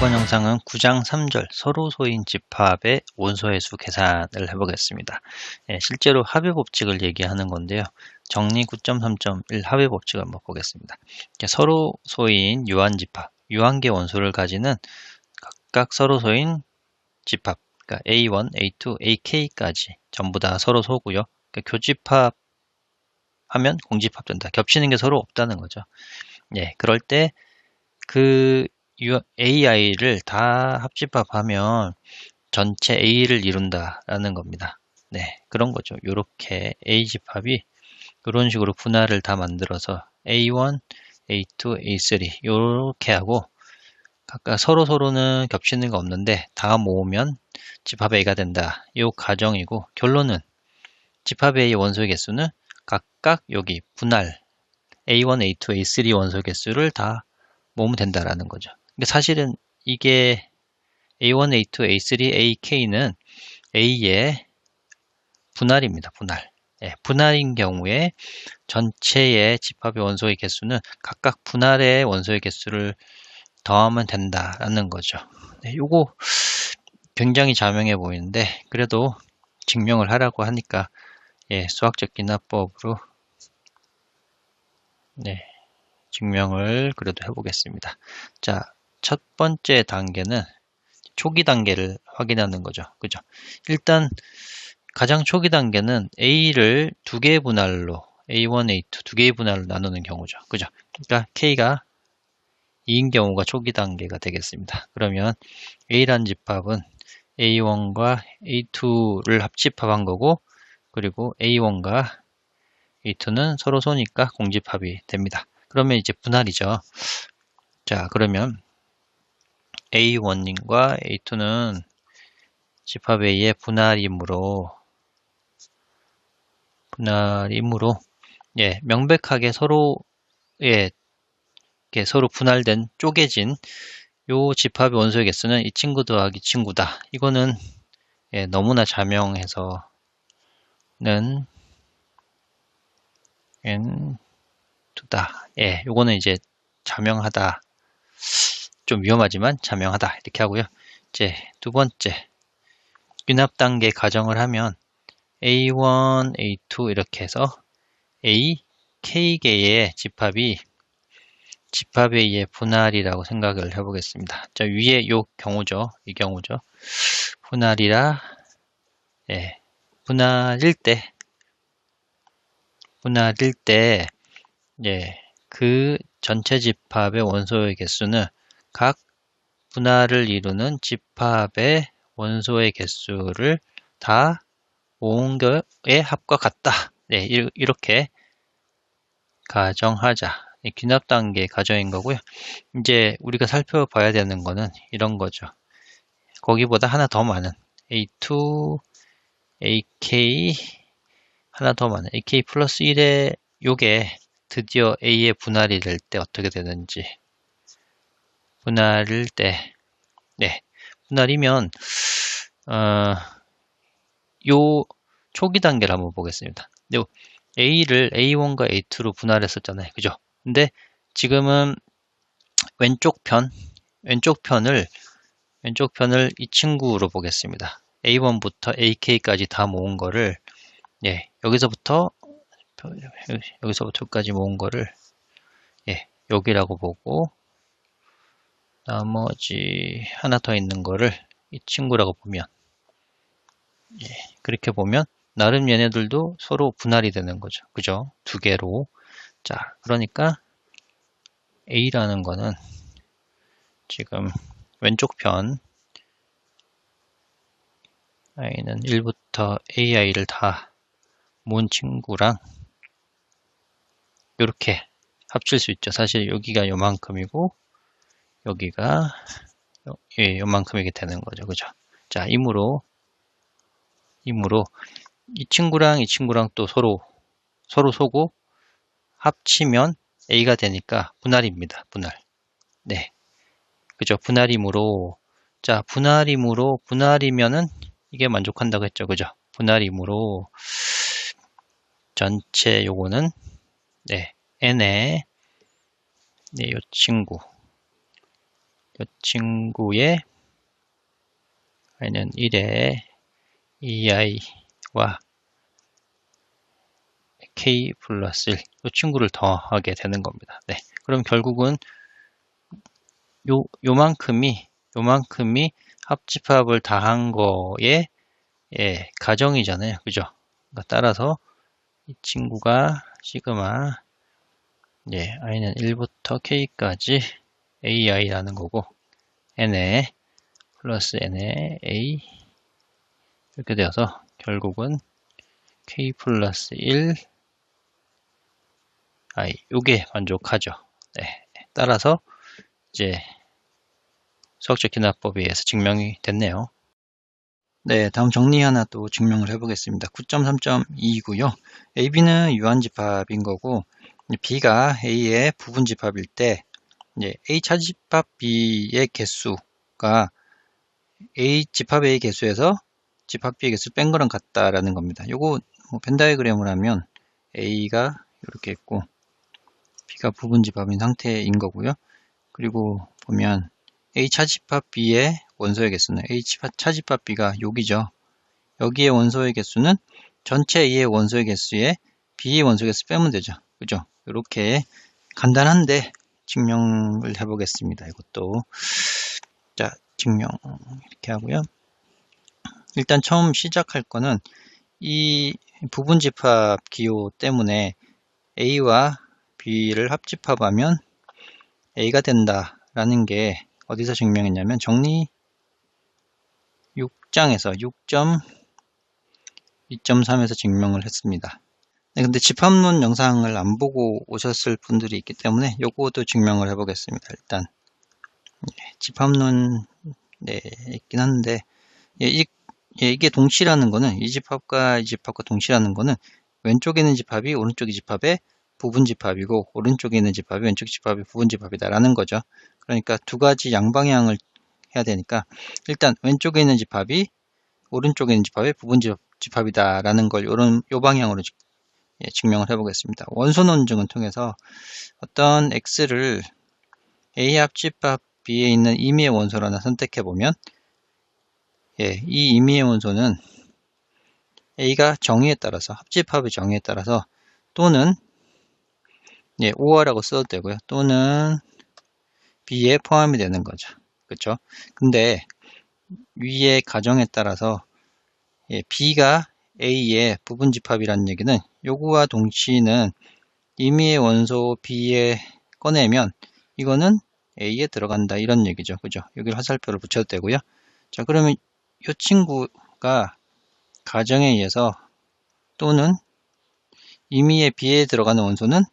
이번 영상은 9장 3절 서로 소인 집합의 원소회수 계산을 해보겠습니다. 실제로 합의 법칙을 얘기하는 건데요. 정리 9.3.1 합의 법칙을 한번 보겠습니다. 서로 소인 유한집합, 유한계 원소를 가지는 각각 서로 소인 집합, 그러니까 A1, A2, AK까지 전부 다 서로 소고요. 그러니까 교집합하면 공집합 된다. 겹치는 게 서로 없다는 거죠. 그럴 때 그 AI를 다 합집합하면 전체 A를 이룬다라는 겁니다. 그런 거죠. 이렇게 A 집합이 이런 식으로 분할을 다 만들어서 A1, A2, A3 이렇게 하고 각각 서로는 겹치는 거 없는데 다 모으면 집합 A가 된다. 이 가정이고 결론은 집합 A의 원소의 개수는 각각 여기 분할 A1, A2, A3 원소 개수를 다 모으면 된다라는 거죠. 사실은 이게 A1, A2, A3, AK는 A의 분할입니다. 분할. 분할인 경우에 전체의 집합의 원소의 개수는 각각 분할의 원소의 개수를 더하면 된다라는 거죠. 요거 굉장히 자명해 보이는데 그래도 증명을 하라고 하니까 수학적 기납법으로 증명을 그래도 해보겠습니다. 자, 첫 번째 단계는 초기 단계를 확인하는 거죠. 그죠? 일단 가장 초기 단계는 A를 두 개의 분할로 A1, A2 두 개의 분할로 나누는 경우죠. 그죠? 그러니까 K가 2인 경우가 초기 단계가 되겠습니다. 그러면 A란 집합은 A1과 A2를 합집합한 거고 그리고 A1과 A2는 서로 소니까 공집합이 됩니다. 그러면 이제 분할이죠. 자, 그러면 A1님과 A2는 집합 A의 분할이므로 명백하게 서로 분할된 쪼개진 요 집합의 원소의 개수는 이 친구 더하기 친구다. 이거는 너무나 자명해서는 N2다. 요거는 이제 자명하다. 좀 위험하지만 자명하다. 이렇게 하고요. 이제 두 번째 균합 단계 가정을 하면 A1, A2 이렇게 해서 A, K개의 집합이 집합 A의 분할이라고 생각을 해보겠습니다. 자, 위에 이 경우죠. 분할이라, 분할일 때, 그 전체 집합의 원소의 개수는 각 분할을 이루는 집합의 원소의 개수를 다 모은 거의 합과 같다. 이렇게 가정하자. 균합 단계 가정인 거고요. 이제 우리가 살펴봐야 되는 거는 이런 거죠. 거기보다 하나 더 많은 A2, AK 하나 더 많은 AK 플러스 1의 요게 드디어 A의 분할이 될 때 어떻게 되는지 분할일 때 분할이면 요 초기 단계를 한번 보겠습니다. A를 A1과 A2로 분할했었잖아요. 그죠? 근데 지금은 왼쪽 편을 이 친구로 보겠습니다. A1부터 AK까지 다 모은 거를 여기서부터 여기까지 모은 거를 여기라고 보고 나머지 하나 더 있는 거를 이 친구라고 보면 그렇게 보면 나름 얘네들도 서로 분할이 되는 거죠. 그죠? 두 개로. 자, 그러니까 A라는 거는 지금 왼쪽 편 I는 1부터 AI를 다 모은 친구랑 이렇게 합칠 수 있죠. 사실 여기가 요만큼이고 여기가 요만큼이게 되는 거죠. 그죠? 자, 이므로 이 친구랑 이 친구랑 또 서로 소고 합치면 A가 되니까 분할입니다. 분할. 그죠? 분할이므로 자, 분할이면은 이게 만족한다고 했죠. 그죠? 분할이므로 전체 요거는 N의 요 친구 이 친구의 i는 1에 ei와 k 플러스 1, 이 친구를 더하게 되는 겁니다. 네, 그럼 결국은 요만큼이 합집합을 다한 거의 가정이잖아요. 그죠? 그러니까 따라서 이 친구가 시그마 i는 1부터 k까지 ai라는 거고, n에 플러스 n에 a 이렇게 되어서 결국은 k 플러스 1 i 요게 만족하죠. 네, 따라서 이제 수학적 기납법에 의해서 증명이 됐네요. 네, 다음 정리 하나 또 증명을 해보겠습니다. 9.3.2고요. AB는 유한집합인 거고, B가 A의 부분집합일 때 이제 A 차집합 B의 개수가 A 집합 A 개수에서 집합 B의 개수 뺀 거랑 같다라는 겁니다. 요거 뭐 벤다이그램을 하면 A가 이렇게 있고 B가 부분집합인 상태인 거고요. 그리고 보면 A 차집합 B의 원소의 개수는 A 차집합 B가 여기죠. 여기에 원소의 개수는 전체 A의 원소의 개수에 B의 원소의 개수 빼면 되죠. 그죠? 이렇게 간단한데 증명을 해보겠습니다. 이것도. 자, 증명 이렇게 하고요. 일단 처음 시작할 거는 이 부분집합 기호 때문에 A와 B를 합집합하면 A가 된다라는 게 어디서 증명했냐면 정리 6장에서 6.2.3에서 증명을 했습니다. 네, 근데 집합론 영상을 안 보고 오셨을 분들이 있기 때문에 요것도 증명을 해보겠습니다. 일단 집합론 있긴 한데 이게 동시라는 거는 이 집합과 동시라는 거는 왼쪽에 있는 집합이 오른쪽 집합의 부분집합이고 오른쪽에 있는 집합이 왼쪽 집합의 부분집합이다라는 거죠. 그러니까 두 가지 양방향을 해야 되니까 일단 왼쪽에 있는 집합이 오른쪽에 있는 집합의 부분집합이다라는 걸 요 방향으로 증명을 해보겠습니다. 원소 논증을 통해서 어떤 x를 A 합집합 B에 있는 임의의 원소로 하나 선택해보면 이 임의의 원소는 A가 정의에 따라서 합집합의 정의에 따라서 또는 오어라고 써도 되고요. 또는 B에 포함이 되는 거죠. 그렇죠? 근데 위의 가정에 따라서 B가 A의 부분집합이라는 얘기는 요구와 동시는 임의의 원소 B에 꺼내면 이거는 A에 들어간다 이런 얘기죠. 그죠? 여기를 화살표를 붙여도 되고요. 자, 그러면 이 친구가 가정에 의해서 또는 임의의 B에 들어가는 원소는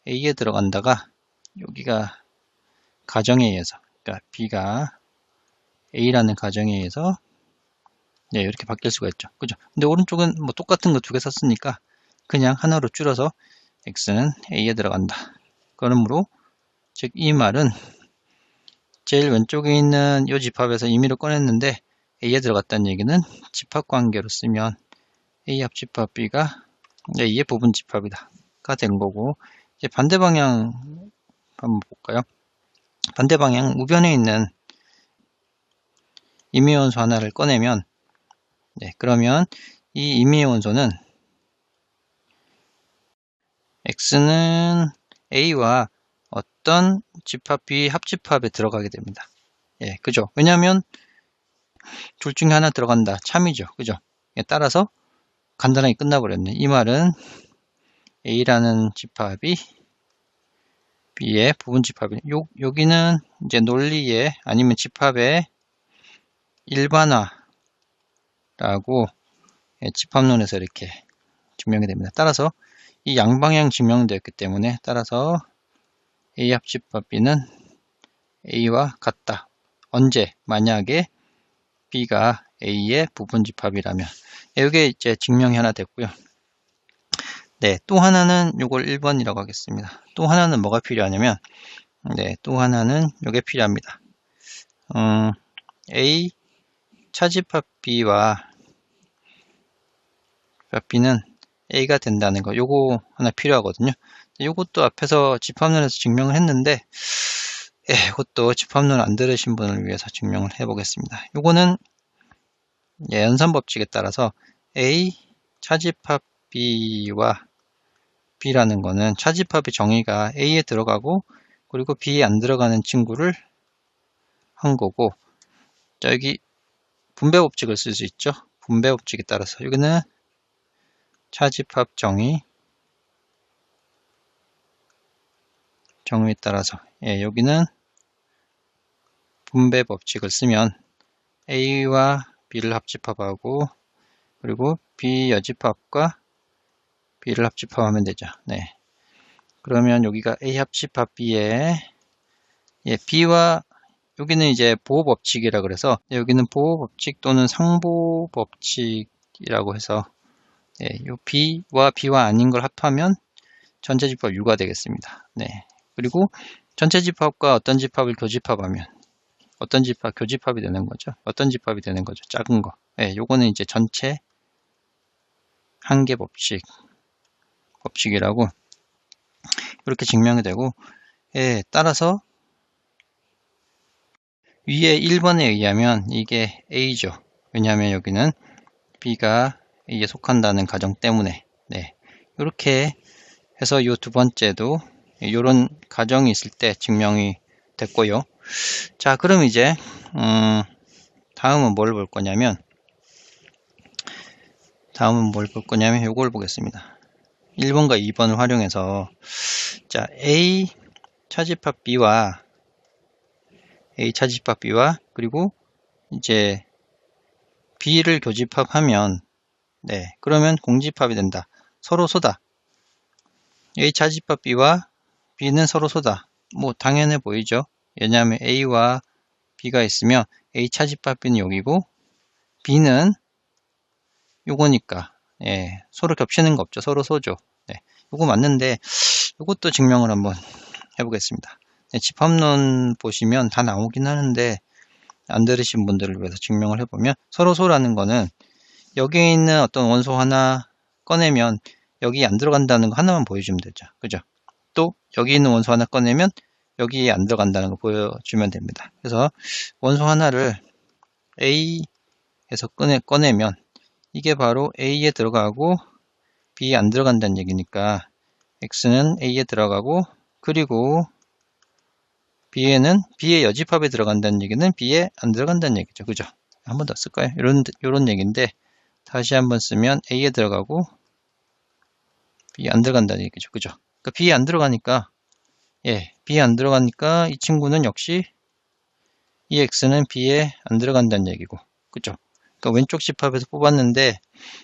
A에 들어간다가 여기가 가정에 의해서 그러니까 B가 A라는 가정에 의해서 이렇게 바뀔 수가 있죠. 그죠? 근데 오른쪽은 뭐 똑같은 거 두 개 썼으니까 그냥 하나로 줄여서 X는 A에 들어간다. 그러므로 즉 이 말은 제일 왼쪽에 있는 이 집합에서 임의로 꺼냈는데 A에 들어갔다는 얘기는 집합관계로 쓰면 A 합집합 B가 A의 부분집합이다 가 된 거고, 이제 반대 방향 한번 볼까요? 반대 방향 우변에 있는 임의의 원소 하나를 꺼내면 그러면 이 임의의 원소는 X는 A와 어떤 집합 B 합집합에 들어가게 됩니다. 그죠? 왜냐하면 둘 중에 하나 들어간다. 참이죠. 그죠? 따라서 간단하게 끝나버렸네. 이 말은 A라는 집합이 B의 부분집합이 여기는 이제 논리에 아니면 집합의 일반화라고 집합론에서 이렇게 증명이 됩니다. 따라서 이 양방향 증명되었기 때문에 따라서 A 합집합 B는 A와 같다. 언제? 만약에 B가 A의 부분집합이라면. 이게 이제 증명이 하나 됐고요. 또 하나는 이걸 1번이라고 하겠습니다. 또 하나는 뭐가 필요하냐면 또 하나는 이게 필요합니다. A 차집합 B와 B는 A가 된다는 거, 요거 하나 필요하거든요. 요것도 앞에서 집합론에서 증명을 했는데 예, 이것도 집합론 안 들으신 분을 위해서 증명을 해 보겠습니다. 요거는 예, 연산법칙에 따라서 A 차집합 B와 B라는 거는 차집합의 정의가 A에 들어가고 그리고 B에 안 들어가는 친구를 한 거고, 자, 여기 분배법칙을 쓸 수 있죠. 분배법칙에 따라서 여기는 차집합 정의에 따라서 예, 여기는 분배법칙을 쓰면 A와 B를 합집합하고 그리고 B 여집합과 B를 합집합하면 되죠. 네. 그러면 여기가 A 합집합 B에 예, B와 여기는 이제 보호법칙이라 그래서 여기는 보호법칙 또는 상보법칙이라고 해서 예, 요 B와 B와 아닌 걸 합하면 전체 집합 U가 되겠습니다. 네. 그리고 전체 집합과 어떤 집합을 교집합하면 어떤 집합 교집합이 되는 거죠. 어떤 집합이 되는 거죠. 작은 거. 예, 요거는 이제 전체 한계 법칙이라고 이렇게 증명이 되고, 예, 따라서 위에 1번에 의하면 이게 A죠. 왜냐하면 여기는 B가 A에 속한다는 가정 때문에. 네, 이렇게 해서 이 두 번째도 이런 가정이 있을 때 증명이 됐고요. 자, 그럼 이제 다음은 뭘 볼 거냐면 이걸 보겠습니다. 1번과 2번을 활용해서 자, A 차집합 B와 그리고 이제 B를 교집합하면 네, 그러면 공집합이 된다. 서로 소다. A 차집합 B와 B는 서로 소다. 뭐 당연해 보이죠. 왜냐하면 A와 B가 있으면 A 차집합 B는 여기고 B는 요거니까 예, 서로 겹치는 거 없죠. 서로 소죠. 네, 요거 맞는데 요것도 증명을 한번 해보겠습니다. 네, 집합론 보시면 다 나오긴 하는데 안 들으신 분들을 위해서 증명을 해보면 서로 소라는 거는 여기에 있는 어떤 원소 하나 꺼내면 여기 안 들어간다는 거 하나만 보여주면 되죠. 그죠? 또 여기 있는 원소 하나 꺼내면 여기에 안 들어간다는 거 보여주면 됩니다. 그래서 원소 하나를 A에서 꺼내면 이게 바로 A에 들어가고 B에 안 들어간다는 얘기니까 X는 A에 들어가고 그리고 B에는 B의 여집합에 들어간다는 얘기는 B에 안 들어간다는 얘기죠. 그죠? 한 번 더 쓸까요? 이런 얘기인데 다시 한번 쓰면 A에 들어가고 B에 안 들어간다는 얘기죠. 그죠? 그러니까 B에 안 들어가니까 예, B에 안 들어가니까 이 친구는 역시 이 X는 B에 안 들어간다는 얘기고 그죠? 그러니까 왼쪽 집합에서 뽑았는데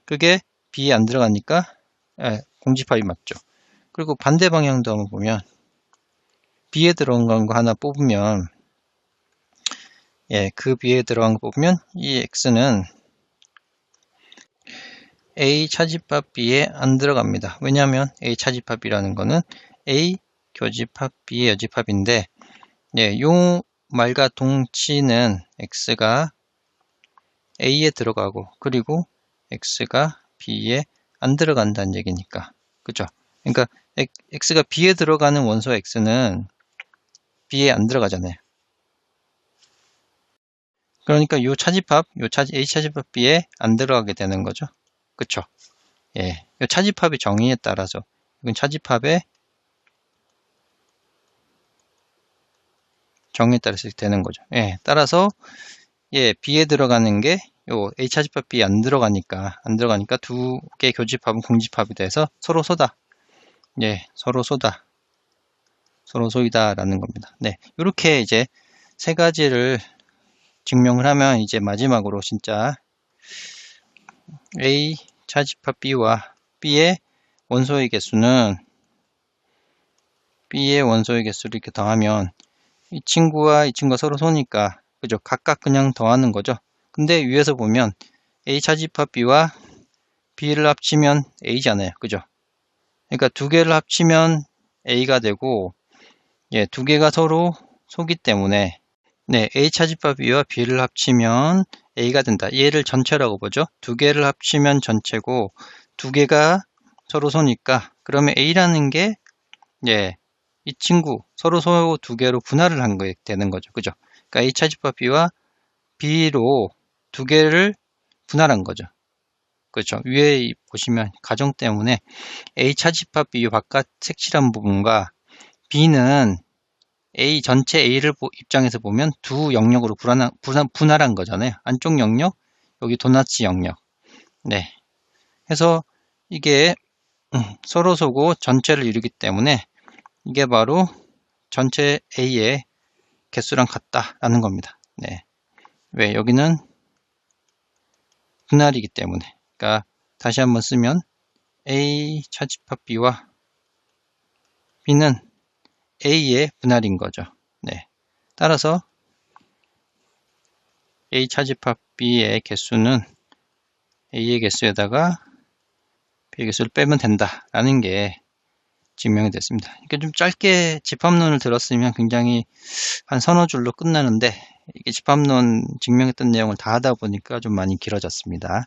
그게 B에 안 들어가니까 예, 공집합이 맞죠. 그리고 반대 방향도 한번 보면 B에 들어간 거 하나 뽑으면 예, 그 B에 들어간 거 뽑으면 이 X는 A 차집합 B에 안 들어갑니다. 왜냐하면 A 차집합이라는 거는 A 교집합 B의 여집합인데 예, 요 말과 동치는 X가 A에 들어가고 그리고 X가 B에 안 들어간다는 얘기니까 그죠? 그러니까 X가 B에 들어가는 원소 X는 B에 안 들어가잖아요. 그러니까 A 차집합 B에 안 들어가게 되는 거죠. 그쵸? 예, 이 차집합의 정의에 따라서 이건 차집합의 정의에 따라서 되는 거죠. 예, 따라서 예, B에 들어가는 게 요 A 차집합 B 안 들어가니까 두 개 교집합은 공집합이 돼서 서로 소다. 예, 서로 소이다라는 겁니다. 네, 이렇게 이제 세 가지를 증명을 하면 이제 마지막으로 진짜 A 차집합 B와 B의 원소의 개수를 이렇게 더하면 이 친구와 서로 소니까 그죠? 각각 그냥 더하는 거죠. 근데 위에서 보면 A 차집합 B와 B를 합치면 A잖아요. 그죠? 그러니까 두 개를 합치면 A가 되고 예, 두 개가 서로 소기 때문에 네, A 차집합 B와 B를 합치면 A가 된다. 얘를 전체라고 보죠. 두 개를 합치면 전체고 두 개가 서로 소니까 그러면 A라는 게 예, 이 친구 서로 소 두 개로 분할을 한 게 되는 거죠. 그죠? 그러니까 A 차집합 B와 B로 두 개를 분할한 거죠. 그렇죠. 위에 보시면 가정 때문에 A 차집합 B 바깥 색칠한 부분과 B는 A 전체 A를 입장에서 보면 두 영역으로 분할한 거잖아요. 안쪽 영역, 여기 도나츠 영역. 네. 해서 이게 서로 소고 전체를 이루기 때문에 이게 바로 전체 A의 개수랑 같다라는 겁니다. 네. 왜? 여기는 분할이기 때문에. 그러니까 다시 한번 쓰면 A 차집합 B와 B는 A의 분할인 거죠. 네. 따라서 A 차집합 B의 개수는 A의 개수에다가 B의 개수를 빼면 된다라는 게 증명이 됐습니다. 이게 좀 짧게 집합론을 들었으면 굉장히 한 서너 줄로 끝나는데 이게 집합론 증명했던 내용을 다 하다 보니까 좀 많이 길어졌습니다.